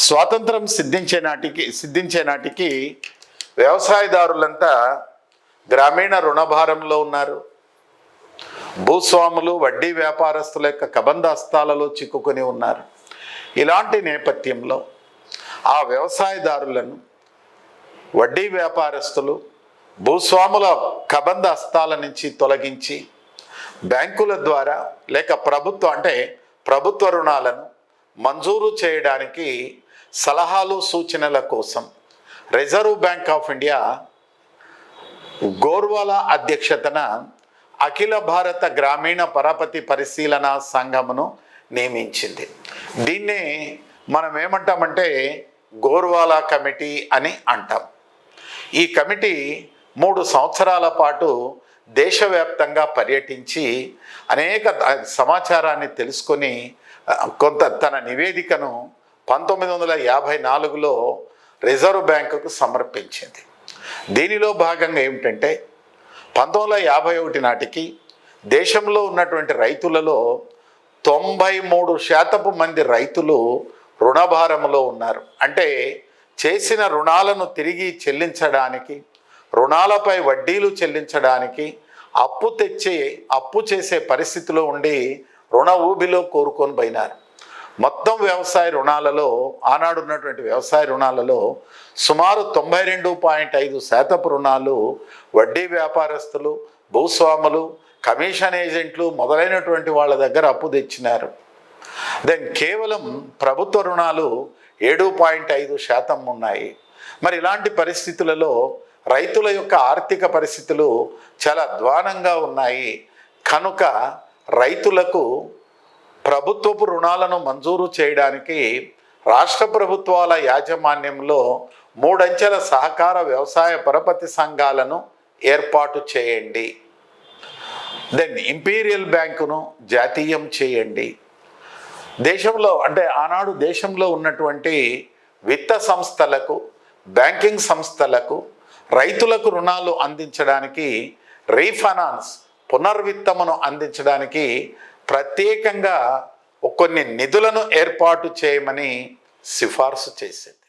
స్వాతంత్రం సిద్ధించే నాటికి వ్యవసాయదారులంతా గ్రామీణ రుణభారంలో ఉన్నారు. భూస్వాములు వడ్డీ వ్యాపారస్తుల యొక్క కబంధ హస్తాలలో చిక్కుకొని ఉన్నారు. ఇలాంటి నేపథ్యంలో ఆ వ్యవసాయదారులను వడ్డీ వ్యాపారస్తులు భూస్వాముల కబంధ హస్తాల నుంచి తొలగించి బ్యాంకుల ద్వారా లేక ప్రభుత్వ రుణాలను మంజూరు చేయడానికి సలహాలు సూచనల కోసం reserve bank of India Gorwala అధ్యక్షతన అఖిల భారత గ్రామీణ పరపతి పరిశీలన సంఘమును నియమించింది. దీన్నే మనం ఏమంటామంటే గోర్వాలా కమిటీ అని అంటాం. ఈ కమిటీ 3 సంవత్సరాల పాటు దేశవ్యాప్తంగా పర్యటించి అనేక సమాచారాన్ని తెలుసుకొని కొంత తన నివేదికను 1954లో రిజర్వ్ బ్యాంకుకు సమర్పించింది. దీనిలో భాగంగా ఏమిటంటే 1951 నాటికి దేశంలో ఉన్నటువంటి రైతులలో 93% మంది రైతులు రుణభారంలో ఉన్నారు. అంటే చేసిన రుణాలను తిరిగి చెల్లించడానికి, రుణాలపై వడ్డీలు చెల్లించడానికి అప్పు చేసే పరిస్థితిలో ఉండి రుణ ఊబిలో కోరుకొని పోయినారు. మొత్తం వ్యవసాయ రుణాలలో ఆనాడు ఉన్నటువంటి వ్యవసాయ రుణాలలో సుమారు 92.5% రుణాలు వడ్డీ వ్యాపారస్తులు, భూస్వాములు, కమిషన్ ఏజెంట్లు మొదలైనటువంటి వాళ్ళ దగ్గర అప్పు తెచ్చినారు. కేవలం ప్రభుత్వ రుణాలు 7.5% ఉన్నాయి. మరి ఇలాంటి పరిస్థితులలో రైతుల యొక్క ఆర్థిక పరిస్థితులు చాలా అధ్వానంగా ఉన్నాయి. కనుక రైతులకు ప్రభుత్వపు రుణాలను మంజూరు చేయడానికి రాష్ట్ర ప్రభుత్వాల యాజమాన్యంలో 3 అంచెల సహకార వ్యవసాయ పరపతి సంఘాలను ఏర్పాటు చేయండి. ఇంపీరియల్ బ్యాంకును జాతీయం చేయండి. దేశంలో ఆనాడు దేశంలో ఉన్నటువంటి విత్త సంస్థలకు, బ్యాంకింగ్ సంస్థలకు రైతులకు రుణాలు అందించడానికి రీఫైనాన్స్ పునర్విత్తమును అందించడానికి ప్రత్యేకంగా కొన్ని నిధులను ఏర్పాటు చేయమని సిఫార్సు చేసింది.